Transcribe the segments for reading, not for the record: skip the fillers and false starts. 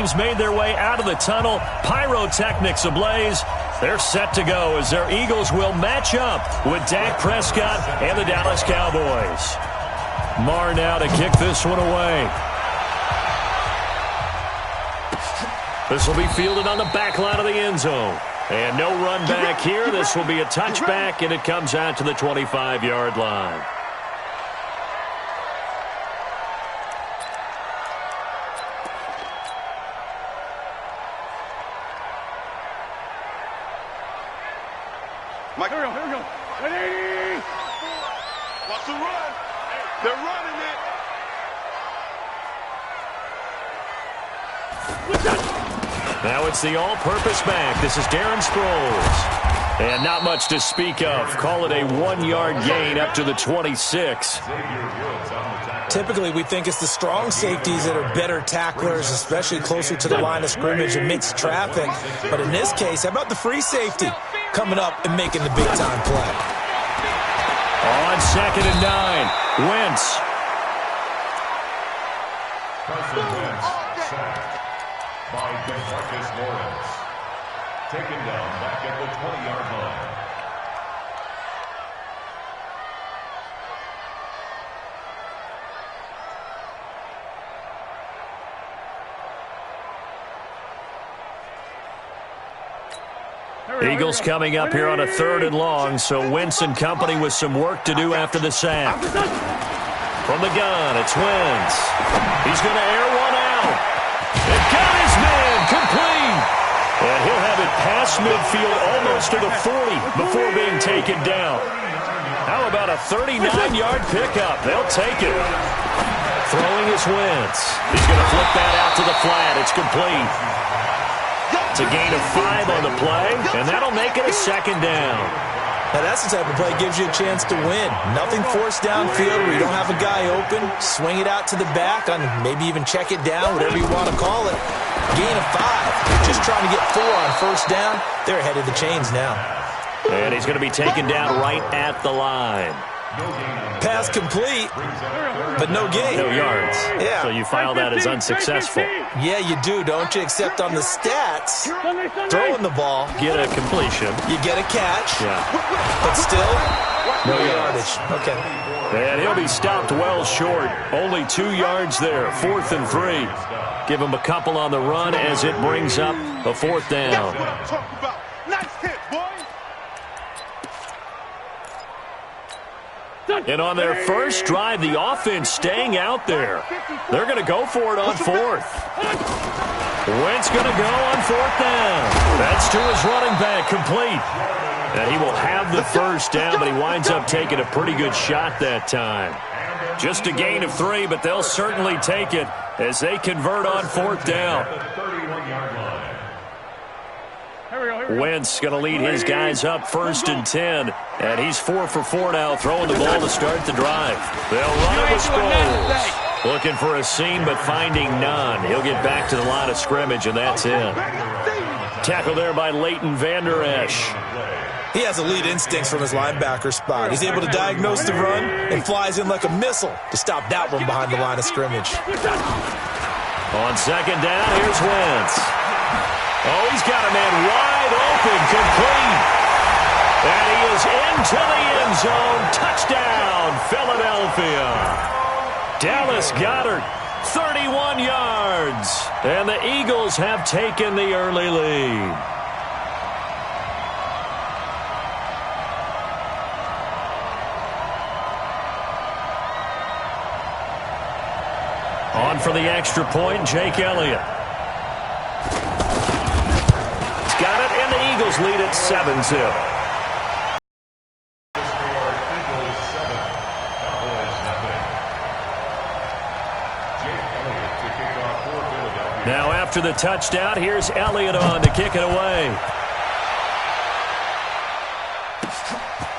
teams made their way out of the tunnel, pyrotechnics ablaze. They're set to go as their Eagles will match up with Dak Prescott and the Dallas Cowboys. Marr now to kick this one away. This will be fielded on the back line of the end zone. And no run back here. This will be a touchback, and it comes out to the 25-yard line. Mike, here we go. 180. Watch the run. They're running it. Now it's the all-purpose back. This is Darren Sproles. And not much to speak of. Call it a 1-yard gain up to the 26. Typically, we think it's the strong safeties that are better tacklers, especially closer to the line of scrimmage amidst traffic. But in this case, how about the free safety coming up and making the big-time play? On 2nd and 9, Wentz. By DeMarcus Lawrence. Taken down back at the 20-yard line. Eagles coming up here on a 3rd and long, so Wentz and company with some work to do after the sack. From the gun, it's Wentz. He's going to air one out. It got his man complete. And he'll have it past midfield almost to the 40 before being taken down. How about a 39-yard pickup? They'll take it. Throwing is Wentz. He's going to flip that out to the flat. It's complete. It's a gain of 5 on the play, and that'll make it a 2nd down. Now, that's the type of play that gives you a chance to win. Nothing forced downfield where you don't have a guy open. Swing it out to the back, on maybe even check it down, whatever you want to call it. Gain of 5. Just trying to get 4 on 1st down. They're ahead of the chains now. And he's going to be taken down right at the line. Pass complete, but no gain. No yards. Yeah. So you file that as unsuccessful. Yeah, you do, don't you? Except on the stats, throwing the ball. Get a completion. You get a catch. Yeah. But still, no yardage. Okay. And he'll be stopped well short. Only 2 yards there. 4th and 3. Give him a couple on the run as it brings up a 4th down. That's what I'm talking about. Nice hit, boy. And on their first drive, the offense staying out there. They're going to go for it on 4th. Wentz going to go on 4th down. That's to his running back, complete. And he will have the 1st down, but he winds up taking a pretty good shot that time. Just a gain of 3, but they'll certainly take it as they convert on 4th down. Wentz going to lead his guys up 1st and 10. And he's 4 for 4 now, throwing the ball to start the drive. They'll run it with Sproles. Looking for a seam, but finding none. He'll get back to the line of scrimmage, and that's it. Tackle there by Leighton Vander Esch. He has elite instincts from his linebacker spot. He's able to diagnose the run and flies in like a missile to stop that one behind the line of scrimmage. On 2nd down, here's Wentz. Oh, he's got a man wide open, complete. And he is into the end zone. Touchdown, Philadelphia. Dallas Goedert, 31 yards. And the Eagles have taken the early lead. On for the extra point, Jake Elliott. He's got it, and the Eagles lead at 7-2. Now after the touchdown, here's Elliott on to kick it away.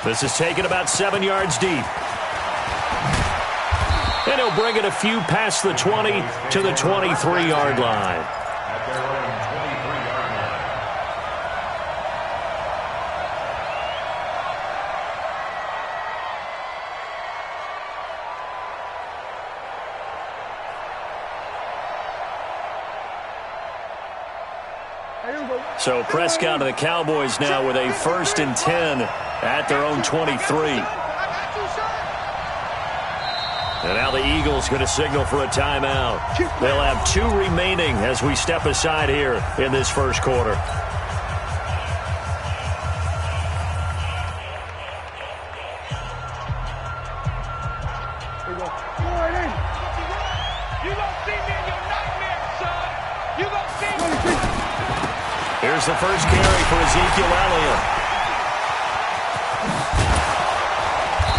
This is taken about 7 yards deep. And he'll bring it a few past the 20 to the 23-yard line. So Prescott and the Cowboys now with a 1st and 10 at their own 23. And now the Eagles going to signal for a timeout. They'll have 2 remaining as we step aside here in this first quarter. Here's the first carry for Ezekiel Elliott.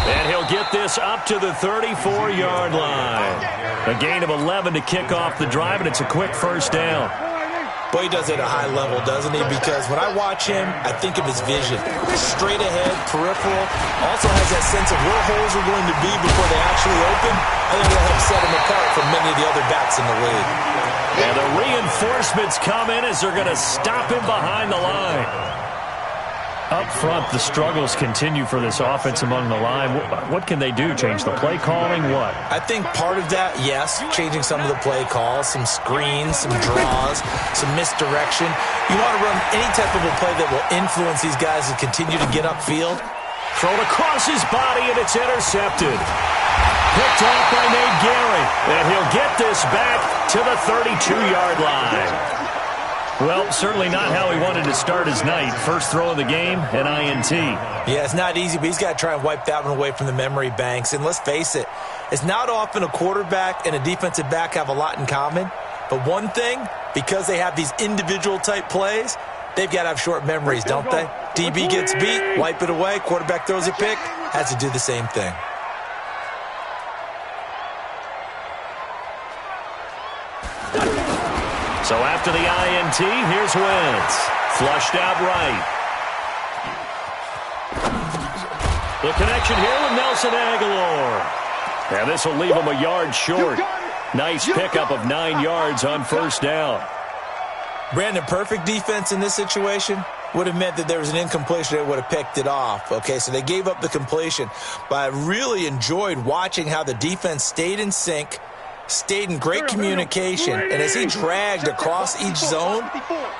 And he'll get this up to the 34-yard line. A gain of 11 to kick off the drive, and it's a quick first down. Boy, he does it at a high level, doesn't he? Because when I watch him, I think of his vision. Straight ahead, peripheral. Also has that sense of where holes are going to be before they actually open. I think that'll help set him apart from many of the other backs in the league. And the reinforcements come in as they're going to stop him behind the line. Up front, the struggles continue for this offense among the line. What can they do? Change the play calling? What? I think part of that, yes, changing some of the play calls, some screens, some draws, some misdirection. You want to run any type of a play that will influence these guys to continue to get upfield. Thrown across his body, and it's intercepted. Picked off by Nate Gary, and he'll get this back to the 32-yard line. Well, certainly not how he wanted to start his night. First throw of the game, an INT. Yeah, it's not easy, but he's got to try and wipe that one away from the memory banks. And let's face it, it's not often a quarterback and a defensive back have a lot in common. But one thing, because they have these individual-type plays, they've got to have short memories, don't they? DB gets beat, wipe it away, quarterback throws a pick, has to do the same thing. So after the INT, here's Wentz. Flushed out right. The connection here with Nelson Aguilar. And this will leave him a yard short. Nice pickup of 9 yards on first down. Brandon, perfect defense in this situation would have meant that there was an incompletion that would have picked it off. Okay, so they gave up the completion. But I really enjoyed watching how the defense stayed in sync, stayed in great communication, and as he dragged across each zone,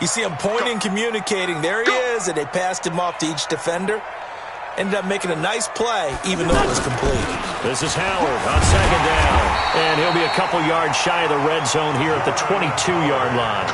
you see him pointing, communicating. There he is, and they passed him off to each defender. Ended up making a nice play, even though it was complete. This is Howard on second down, and he'll be a couple yards shy of the red zone here at the 22-yard line.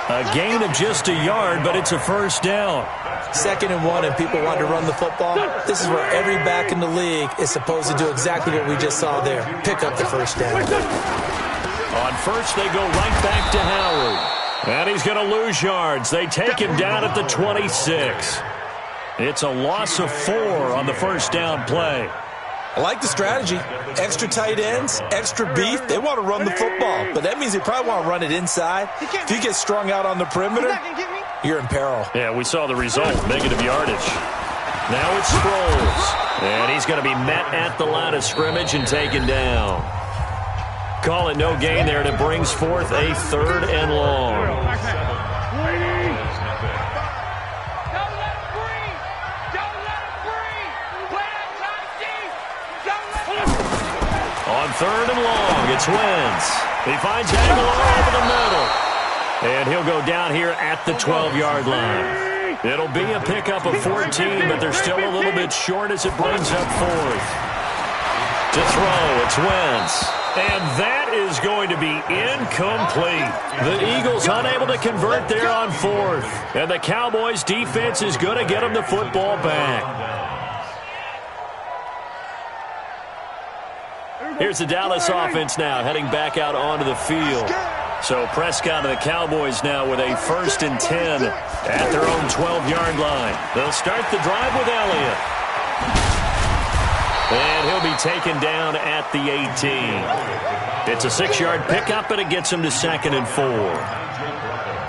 A gain of just a yard, but it's a first down. 2nd and 1, and people want to run the football. This is where every back in the league is supposed to do exactly what we just saw there. Pick up the first down. On first, they go right back to Howard. And he's going to lose yards. They take him down at the 26. It's a loss of 4 on the first down play. I like the strategy. Extra tight ends, extra beef. They want to run the football, but that means they probably want to run it inside. If you get strung out on the perimeter, you're in peril. Yeah, we saw the result, negative yardage. Now it's Sproles, and he's going to be met at the line of scrimmage and taken down. Call it no gain there, and it brings forth a 3rd and long. On 3rd and long, it's Wentz. He finds Aguilar over the middle. And he'll go down here at the 12-yard line. It'll be a pickup of 14, but they're still a little bit short as it brings up 4th. To throw, it's Wentz. And that is going to be incomplete. The Eagles unable to convert there on 4th. And the Cowboys' defense is going to get them the football back. Here's the Dallas offense now heading back out onto the field. So Prescott and the Cowboys now with a 1st and 10 at their own 12-yard line. They'll start the drive with Elliott. And he'll be taken down at the 18. It's a 6-yard pickup, and it gets him to 2nd and 4.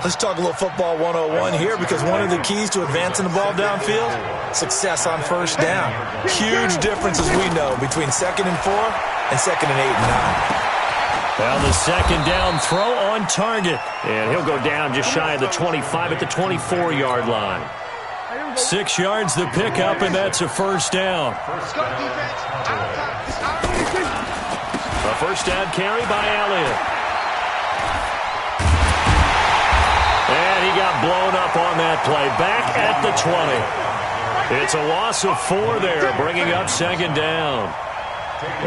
Let's talk a little football 101 here, because one of the keys to advancing the ball downfield, success on first down. Huge difference, as we know, between 2nd and 4 and 2nd and 8 and 9. Well, the 2nd down throw on target. And he'll go down just shy of the 25 at the 24-yard line. 6 yards the pickup, and that's a first down. A first down carry by Elliott. And he got blown that play. Back at the 20. It's a loss of 4 there, bringing up second down.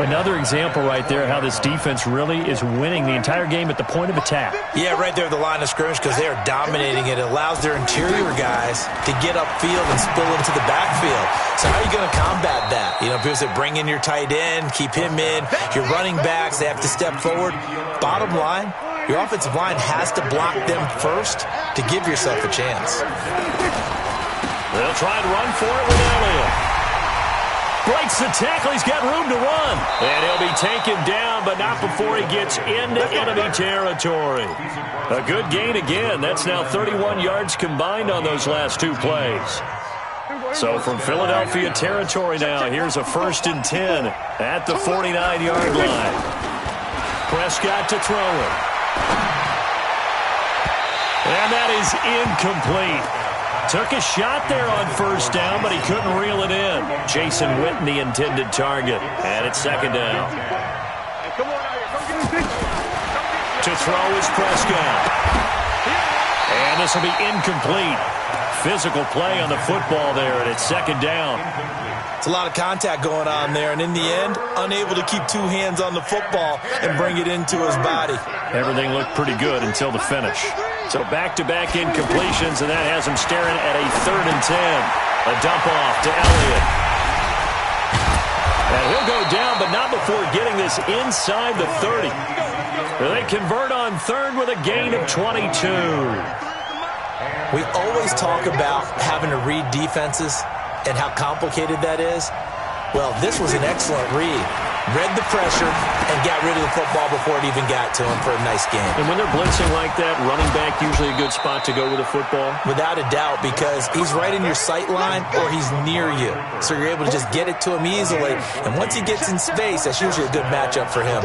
Another example right there how this defense really is winning the entire game at the point of attack. Yeah, right there at the line of scrimmage because they are dominating it. It allows their interior guys to get upfield and spill into the backfield. So how are you going to combat that? You know, people say bring in your tight end, keep him in. Your running backs, they have to step forward. Bottom line, your offensive line has to block them first to give yourself a chance. They'll try and run for it with Elliott. Breaks the tackle. He's got room to run. And he'll be taken down, but not before he gets into enemy territory. A good gain again. That's now 31 yards combined on those last 2 plays. So from Philadelphia territory now, here's a 1st and 10 at the 49-yard line. Prescott to throw it. And that is incomplete. Took a shot there on 1st down, but he couldn't reel it in. Jason Witten, the intended target. And it's 2nd down. To throw is Prescott. And this will be incomplete. Physical play on the football there, and it's 2nd down. It's a lot of contact going on there, and in the end, unable to keep 2 hands on the football and bring it into his body. Everything looked pretty good until the finish. So back-to-back incompletions, and that has him staring at a 3rd and 10. A dump off to Elliott. And he'll go down, but not before getting this inside the 30. They convert on 3rd with a gain of 22. We always talk about having to read defenses and how complicated that is. Well, this was an excellent read. Read the pressure and got rid of the football before it even got to him for a nice game. And when they're blitzing like that, running back usually a good spot to go with the football? Without a doubt, because he's right in your sight line or he's near you. So you're able to just get it to him easily. And once he gets in space, that's usually a good matchup for him.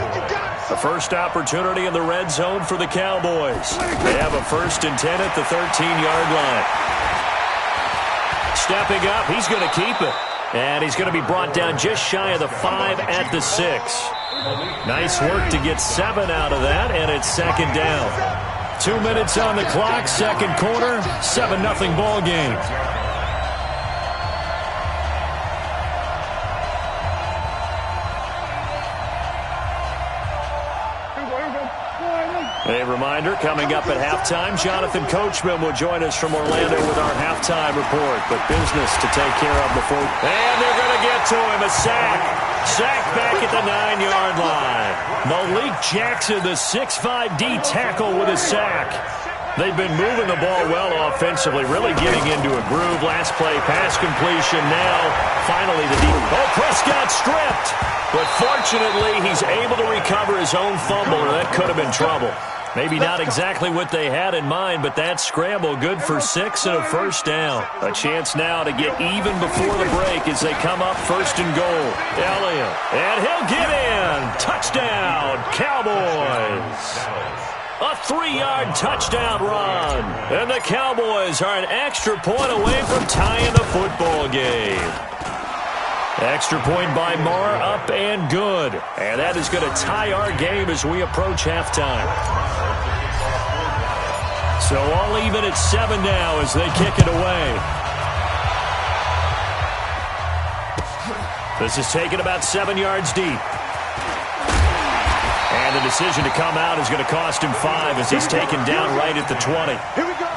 The first opportunity in the red zone for the Cowboys. They have a 1st and 10 at the 13-yard line. Stepping up, he's going to keep it. And he's going to be brought down just shy of the 5 at the 6. Nice work to get 7 out of that, and it's 2nd down. 2 minutes on the clock, 2nd quarter, 7-0 ball game. A reminder, coming up at halftime, Jonathan Coachman will join us from Orlando with our halftime report. But business to take care of before. And they're going to get to him. A sack. Sack back at the 9-yard line. Malik Jackson, the 6'5" D tackle with a sack. They've been moving the ball well offensively, really getting into a groove. Last play, pass completion. Now, finally, the deep. Oh, Prescott stripped. But fortunately, he's able to recover his own fumble, or that could have been trouble. Maybe not exactly what they had in mind, but that scramble good for 6 and a 1st down. A chance now to get even before the break as they come up 1st and goal. Elliott, and he'll get in. Touchdown, Cowboys. A 3-yard touchdown run. And the Cowboys are an extra point away from tying the football game. Extra point by Marr, up and good. And that is going to tie our game as we approach halftime. So all even at 7 now as they kick it away. This is taken about 7 yards deep. And the decision to come out is going to cost him 5 as he's taken down right at the 20. Here we go.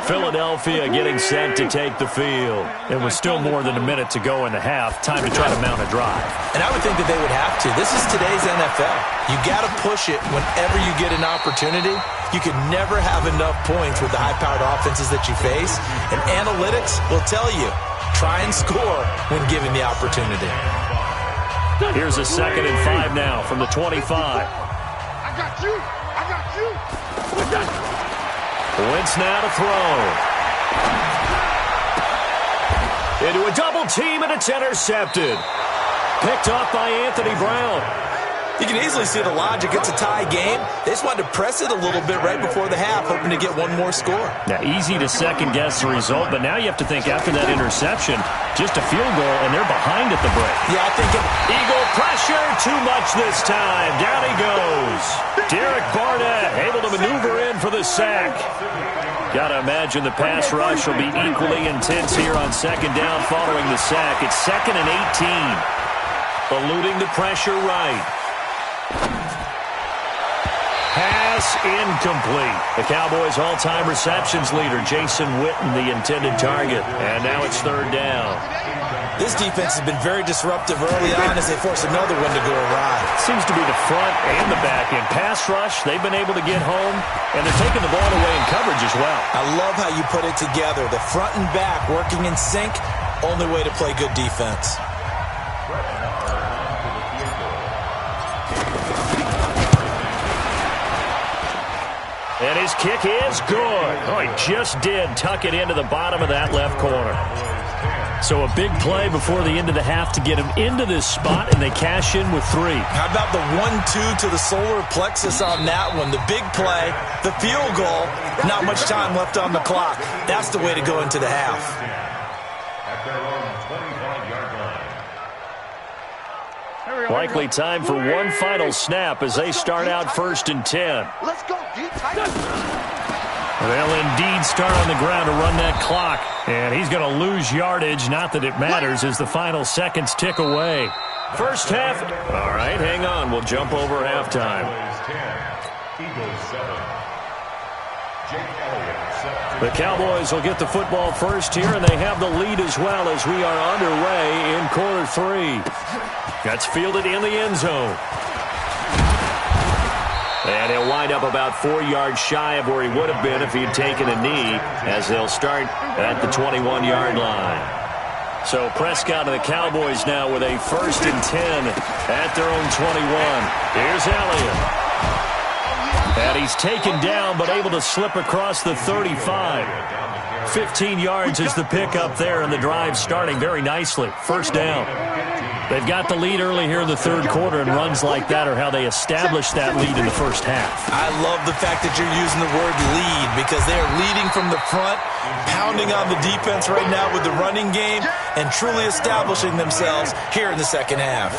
Philadelphia getting set to take the field. It was still more than a minute to go in the half. Time to try to mount a drive. And I would think that they would have to. This is today's NFL. You got to push it whenever you get an opportunity. You can never have enough points with the high-powered offenses that you face. And analytics will tell you, try and score when given the opportunity. Here's a 2nd and 5 now from the 25. I got you. I got you. Wentz now to throw. Into a double team, and it's intercepted. Picked off by Anthony Brown. You can easily see the logic. It's a tie game. They just wanted to press it a little bit right before the half, hoping to get one more score. Now, easy to second-guess the result, but now you have to think after that interception, just a field goal, and they're behind at the break. Yeah, I think Eagle pressure, too much this time. Down he goes. Derek Barnett able to maneuver in for the sack. Got to imagine the pass rush will be equally intense here on second down following the sack. It's 2nd and 18. Eluding the pressure right. Pass incomplete. The Cowboys' all-time receptions leader, Jason Witten, the intended target. And now it's 3rd down. This defense has been very disruptive early on as they force another one to go awry. Seems to be the front and the back end. Pass rush, they've been able to get home, and they're taking the ball away in coverage as well. I love how you put it together. The front and back working in sync, only way to play good defense. And his kick is good. Oh, he just did tuck it into the bottom of that left corner. So a big play before the end of the half to get him into this spot, and they cash in with 3. How about the 1-2 to the solar plexus on that one? The big play, the field goal, not much time left on the clock. That's the way to go into the half. At their own 25-yard line. Likely time for one final snap as they start out 1st and 10. Let's go, D-Tight. They'll indeed start on the ground to run that clock. And he's going to lose yardage. Not that it matters as the final seconds tick away. First half. All right, hang on. We'll jump over halftime. Eagles 7. Jake Elliott 7. The Cowboys will get the football first here, and they have the lead as well as we are underway in quarter 3. That's fielded in the end zone. And he'll wind up about 4 yards shy of where he would have been if he had taken a knee, as they'll start at the 21-yard line. So Prescott and the Cowboys now with a 1st and 10 at their own 21. Here's Elliott. And he's taken down but able to slip across the 35. 15 yards is the pickup there, and the drive starting very nicely. 1st down. They've got the lead early here in the 3rd quarter, and runs like that are how they establish that lead in the 1st half. I love the fact that you're using the word lead because they are leading from the front, pounding on the defense right now with the running game, and truly establishing themselves here in the 2nd half.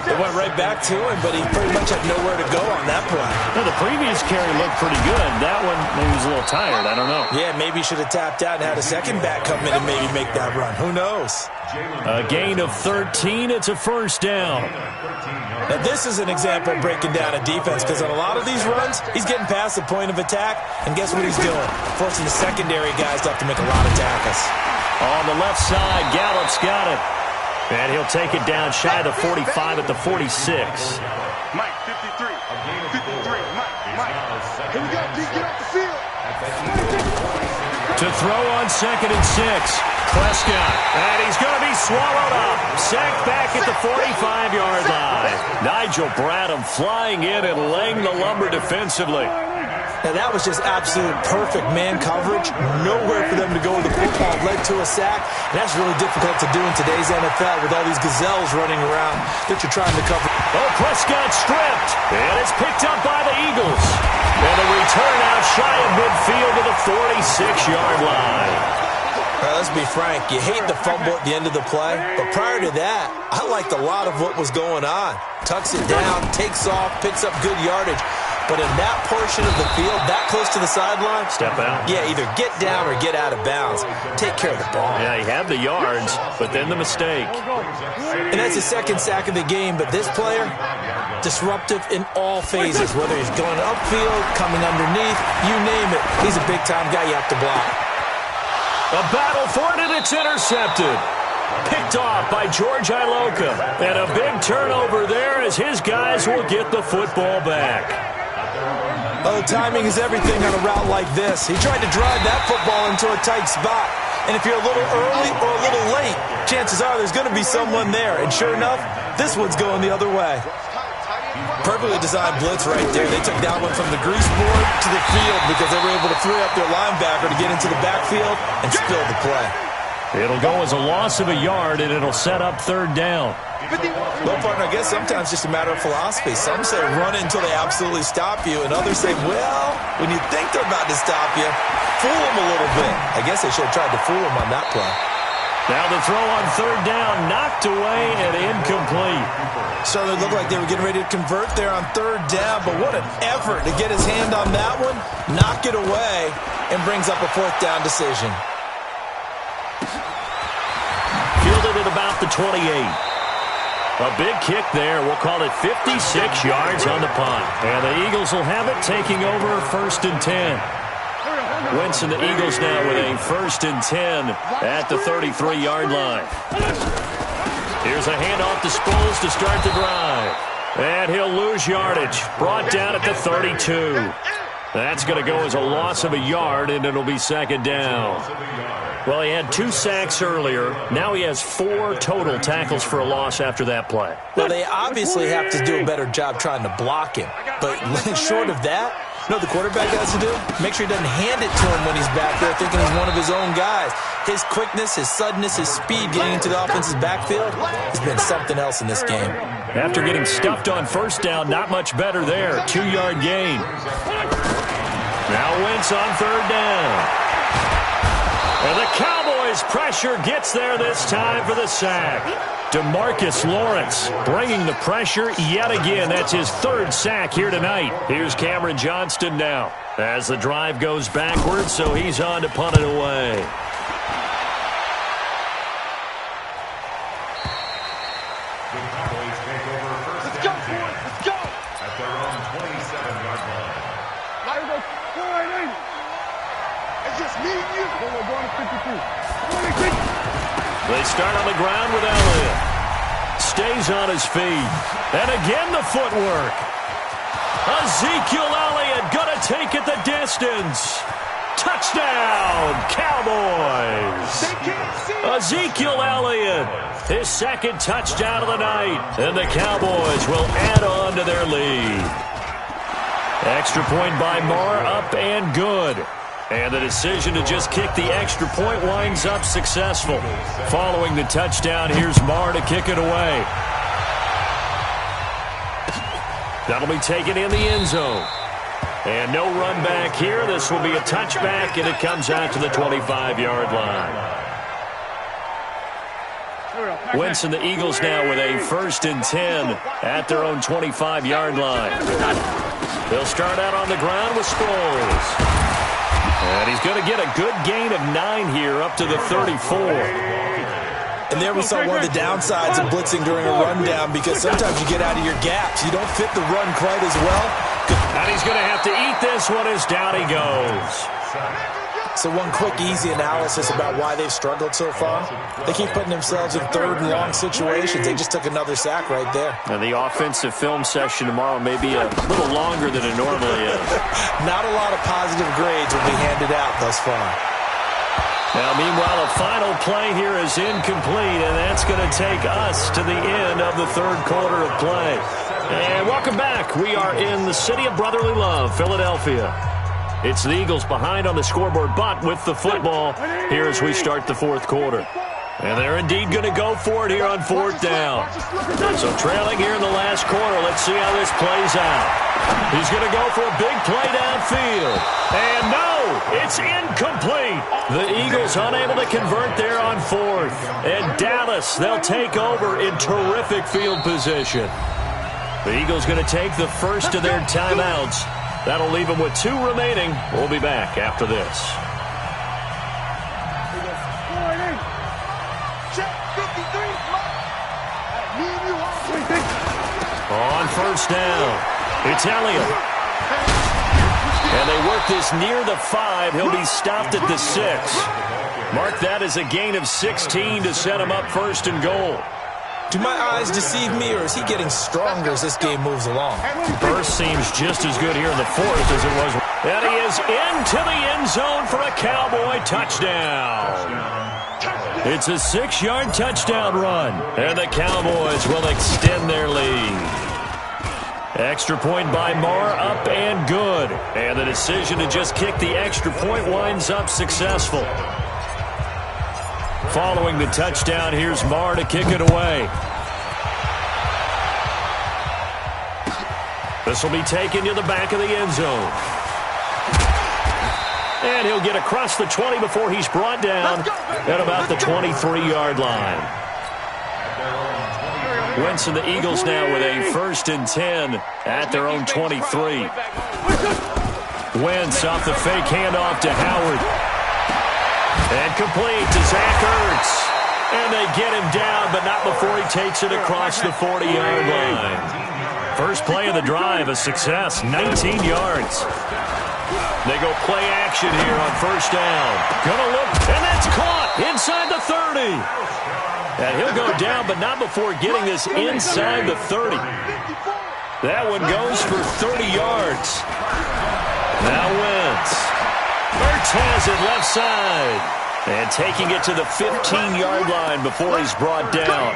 They went right back to him, but he pretty much had nowhere to go on that play. Well, the previous carry looked pretty good. That one, maybe he was a little tired. I don't know. Yeah, maybe he should have tapped out and had a second back come in and maybe make that run. Who knows? A gain of 13. It's a 1st down. Now, this is an example of breaking down a defense because on a lot of these runs, he's getting past the point of attack, and guess what he's doing? Forcing the secondary guys to have to make a lot of tackles. On the left side, Gallup's got it. And he'll take it down shy of the 45 at the 46. Mike, 53. 53. Mike. Here we go, D. Get off the field. To throw on 2nd and 6. Prescott. And he's going to be swallowed up. Sacked back at the 45-yard line. Nigel Bradham flying in and laying the lumber defensively. Now, that was just absolute perfect man coverage. Nowhere for them to go with the football. Led to a sack. And that's really difficult to do in today's NFL with all these gazelles running around that you're trying to cover. Oh, Prescott stripped. And it's picked up by the Eagles. And a return out shy of midfield to the 46-yard line. Let's be frank. You hate the fumble at the end of the play. But prior to that, I liked a lot of what was going on. Tucks it down, takes off, picks up good yardage. But in that portion of the field, that close to the sideline, step out. Yeah, either get down or get out of bounds. Take care of the ball. Yeah, he had the yards, but then the mistake. And that's his 2nd sack of the game. But this player, disruptive in all phases, whether he's going upfield, coming underneath, you name it. He's a big-time guy you have to block. A battle for it, and it's intercepted. Picked off by George Iloka. And a big turnover there as his guys will get the football back. Oh, timing is everything on a route like this. He tried to drive that football into a tight spot. And if you're a little early or a little late, chances are there's going to be someone there. And sure enough, this one's going the other way. Perfectly designed blitz right there. They took that one from the grease board to the field because they were able to free up their linebacker to get into the backfield and spill the play. It'll go as a loss of a yard, and it'll set up 3rd down. Well, partner, I guess sometimes just a matter of philosophy. Some say run until they absolutely stop you, and others say, well, when you think they're about to stop you, fool them a little bit. I guess they should have tried to fool them on that play. Now the throw on third down, knocked away and incomplete. Certainly looked like they were getting ready to convert there on third down, but what an effort to get his hand on that one, knock it away, and brings up a fourth down decision. Fielded at about the 28. A big kick there. We'll call it 56 yards on the punt. And the Eagles will have it, taking over 1st and 10. Wentz and the Eagles now with a 1st and 10 at the 33-yard line. Here's a handoff to Sproles to start the drive. And he'll lose yardage. Brought down at the 32. That's going to go as a loss of a yard, and it'll be 2nd down. Well, he had 2 sacks earlier. Now he has 4 total tackles for a loss after that play. Well, they obviously have to do a better job trying to block him. But short of that, you know what the quarterback has to do? Make sure he doesn't hand it to him when he's back there thinking he's one of his own guys. His quickness, his suddenness, his speed getting into the offense's backfield has been something else in this game. After getting stuffed on 1st down, not much better there. 2-yard gain. Now Wentz on 3rd down. And the Cowboys' pressure gets there this time for the sack. DeMarcus Lawrence bringing the pressure yet again. That's his 3rd sack here tonight. Here's Cameron Johnston now as the drive goes backwards, so he's on to punt it away. The Cowboys take over 1st and 10 at their own 27-yard line. It's just me and you. We're going to 52. They start on the ground with Elliott. Stays on his feet. And again the footwork. Ezekiel Elliott going to take it the distance. Touchdown, Cowboys. Ezekiel Elliott, his 2nd touchdown of the night. And the Cowboys will add on to their lead. Extra point by Marr, up and good. And the decision to just kick the extra point winds up successful. Following the touchdown, here's Marr to kick it away. That'll be taken in the end zone. And no run back here. This will be a touchback, and it comes out to the 25-yard line. Wentz and the Eagles now with a 1st and 10 at their own 25-yard line. They'll start out on the ground with Sproles. And he's going to get a good gain of 9 here up to the 34. And there we saw one of the downsides of blitzing during a rundown, because sometimes you get out of your gaps. You don't fit the run quite as well. And he's going to have to eat this one as down he goes. So one quick, easy analysis about why they've struggled so far. They keep putting themselves in 3rd and long situations. They just took another sack right there. And the offensive film session tomorrow may be a little longer than it normally is. Not a lot of positive grades will be handed out thus far. Now, meanwhile, a final play here is incomplete, and that's going to take us to the end of the 3rd quarter of play. And welcome back. We are in the city of brotherly love, Philadelphia. It's the Eagles behind on the scoreboard, but with the football here as we start the 4th quarter. And they're indeed going to go for it here on 4th down. So trailing here in the last quarter, let's see how this plays out. He's going to go for a big play downfield. And no, it's incomplete. The Eagles unable to convert there on 4th. And Dallas, they'll take over in terrific field position. The Eagles going to take the first of their timeouts. That'll leave them with 2 remaining. We'll be back after this. On 1st down, it's Elliott. And they work this near the 5. He'll be stopped at the 6. Mark that as a gain of 16 to set him up 1st and goal. Do my eyes deceive me, or is he getting stronger as this game moves along? Burst seems just as good here in the 4th as it was. And he is into the end zone for a Cowboy touchdown. It's a 6-yard touchdown run, and the Cowboys will extend their lead. Extra point by Marr, up and good. And the decision to just kick the extra point winds up successful. Following the touchdown, here's Marr to kick it away. This will be taken to the back of the end zone. And he'll get across the 20 before he's brought down at about the 23-yard line. Wentz and the Eagles now with a 1st and 10 at their own 23. Wentz off the fake handoff to Howard. And complete to Zach Ertz. And they get him down, but not before he takes it across the 40-yard line. First play of the drive, a success, 19 yards. They go play action here on 1st down. Gonna look, and that's caught inside the 30. And he'll go down, but not before getting this inside the 30. That one goes for 30 yards. Now Wentz. Ertz has it left side. And taking it to the 15-yard line before he's brought down.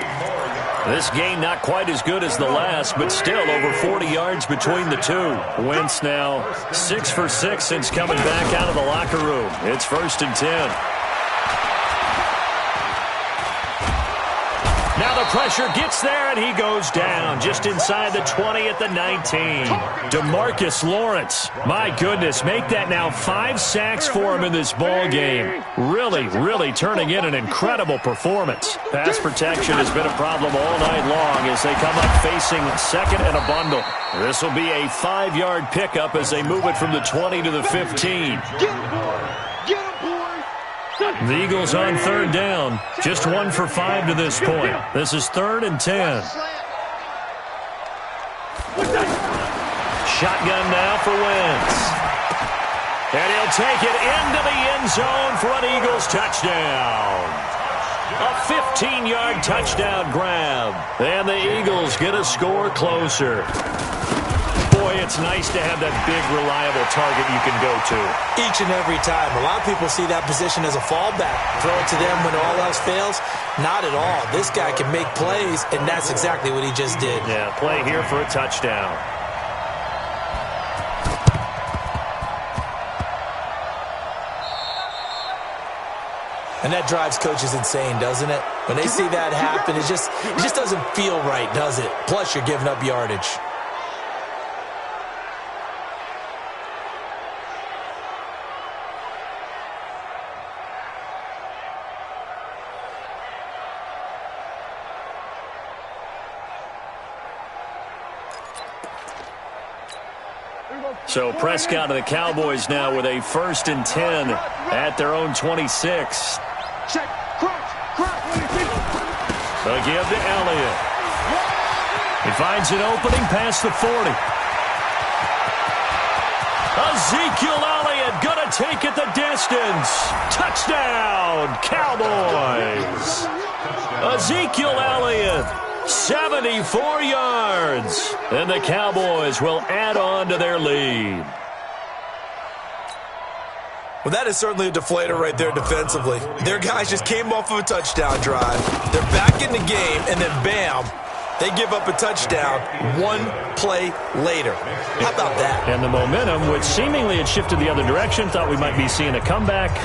This game not quite as good as the last, but still over 40 yards between the two. Wentz now 6 for 6 since coming back out of the locker room. It's 1st and 10. Now the pressure gets there, and he goes down just inside the 20 at the 19. DeMarcus Lawrence, my goodness, make that now 5 sacks for him in this ball game. Really turning in an incredible performance. Pass protection has been a problem all night long as they come up facing 2nd and a bundle. This will be a 5-yard pickup as they move it from the 20 to the 15. The Eagles on 3rd down. Just 1 for 5 to this point. This is 3rd and 10. Shotgun now for Wentz. And he'll take it into the end zone for an Eagles touchdown. A 15-yard touchdown grab. And the Eagles get a score closer. Boy, it's nice to have that big, reliable target you can go to. Each and every time. A lot of people see that position as a fallback. Throw it to them when all else fails. Not at all. This guy can make plays, and that's exactly what he just did. Yeah, play here for a touchdown. And that drives coaches insane, doesn't it? When they see that happen, it just doesn't feel right, does it? Plus, you're giving up yardage. So Prescott and the Cowboys now with a 1st and 10 at their own 26. Check, A give to Elliott. He finds an opening past the 40. Ezekiel Elliott gonna take it the distance. Touchdown, Cowboys. Ezekiel Elliott. 74 yards. And the Cowboys will add on to their lead. Well, that is certainly a deflator right there defensively. Their guys just came off of a touchdown drive. They're back in the game, and then bam, they give up a touchdown 1 play later. How about that? And the momentum, which seemingly had shifted the other direction, thought we might be seeing a comeback.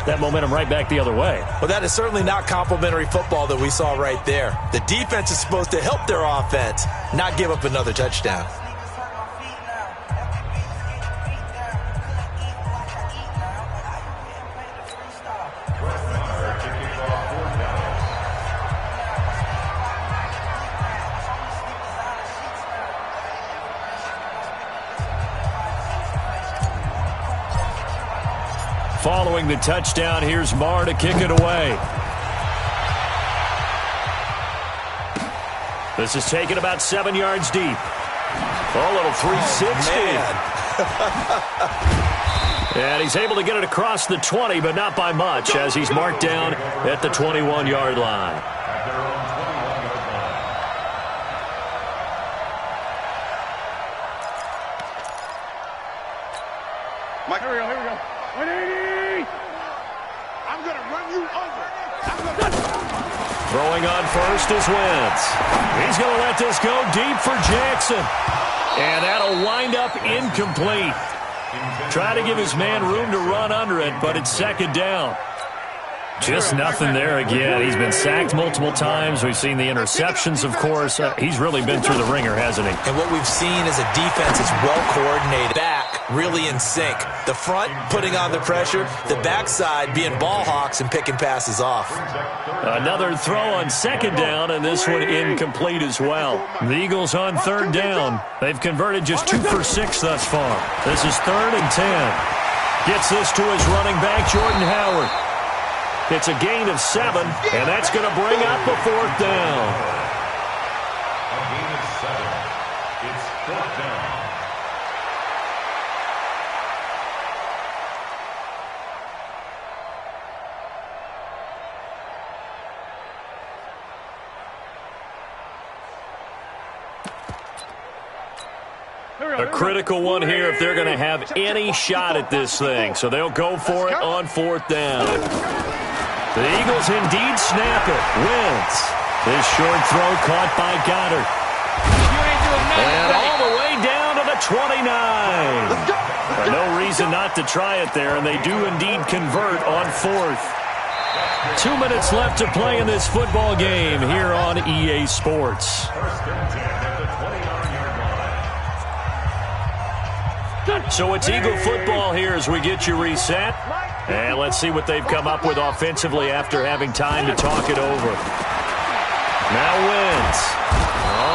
That momentum right back the other way. Well, that is certainly not complimentary football that we saw right there. The defense is supposed to help their offense, not give up another touchdown. Following the touchdown, here's Marr to kick it away. This is taken about 7 yards deep. A little 360. And he's able to get it across the 20, but not by much, as he's marked down at the 21-yard line. Mike, here we go. 180! I'm going to run you over. Throwing on first is Wentz. He's going to let this go deep for Jackson. And that'll wind up incomplete. Try to give his man room to run under it, but it's 2nd down. Just nothing there again. He's been sacked multiple times. We've seen the interceptions, of course. He's really been through the ringer, hasn't he? And what we've seen is a defense that's well coordinated back really in sync. The front putting on the pressure, the backside being ball hawks and picking passes off. Another throw on second down, and this one incomplete as well. The Eagles on third down. They've converted just 2 for 6 thus far. This is 3rd and 10. Gets this to his running back, Jordan Howard. It's a gain of 7, and that's going to bring up a 4th down. A gain of 7. It's 4th down. A critical one here if they're going to have any shot at this thing. So they'll go for it on 4th down. The Eagles indeed snap it. Wentz. This short throw caught by Goddard. And all the way down to the 29. No reason not to try it there, and they do indeed convert on 4th. 2 minutes left to play in this football game here on EA Sports. First and 10 at the 29-yard line. So it's Eagle football here as we get you reset. And let's see what they've come up with offensively after having time to talk it over. Now Wentz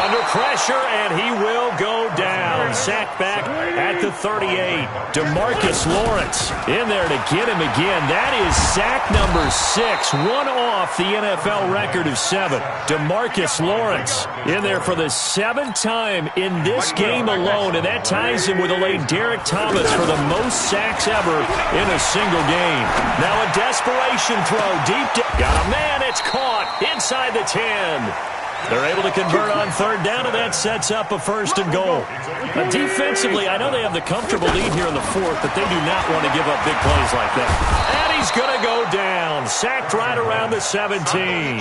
under pressure, and he will go down. Sacked back at the 38. DeMarcus Lawrence in there to get him again. That is sack number 6, one off the NFL record of 7. DeMarcus Lawrence in there for the 7th time in this game alone, and that ties him with the late Derek Thomas for the most sacks ever in a single game. Now a desperation throw deep. Got a man. It's caught inside the 10. They're able to convert on 3rd down, and that sets up a 1st and goal. Defensively, I know they have the comfortable lead here in the 4th, but they do not want to give up big plays like that. And he's going to go down. Sacked right around the 17.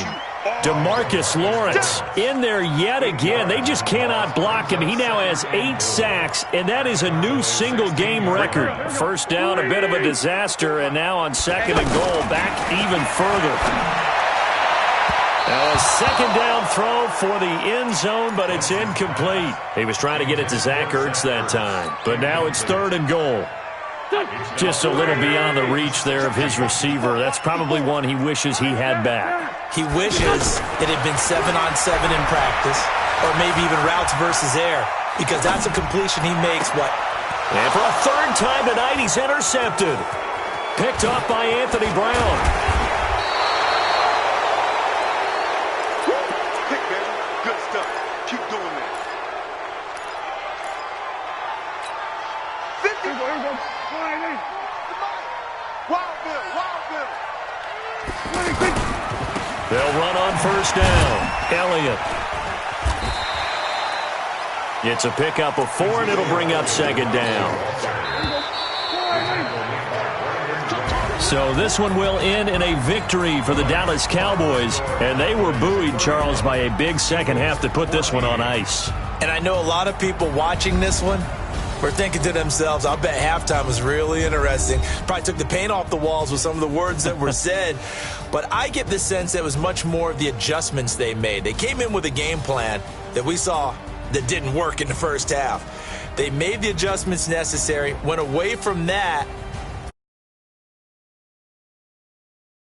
DeMarcus Lawrence in there yet again. They just cannot block him. He now has 8 sacks, and that is a new single-game record. 1st down, a bit of a disaster, and now on 2nd and goal, back even further. Now a 2nd down throw for the end zone, but it's incomplete. He was trying to get it to Zach Ertz that time, but now it's 3rd and goal. Just a little beyond the reach there of his receiver. That's probably one he wishes he had back. He wishes it had been 7-on-7 in practice, or maybe even routes versus air, because that's a completion he makes. And for a 3rd time tonight, he's intercepted. Picked off by Anthony Brown. They'll run on 1st down. Elliott. It's a pickup of 4, and it'll bring up 2nd down. So this one will end in a victory for the Dallas Cowboys, and they were buoyed, Charles, by a big second half to put this one on ice. And I know a lot of people watching this one were thinking to themselves, I'll bet halftime was really interesting. Probably took the paint off the walls with some of the words that were said. But I get the sense that it was much more of the adjustments they made. They came in with a game plan that we saw that didn't work in the first half. They made the adjustments necessary, went away from that,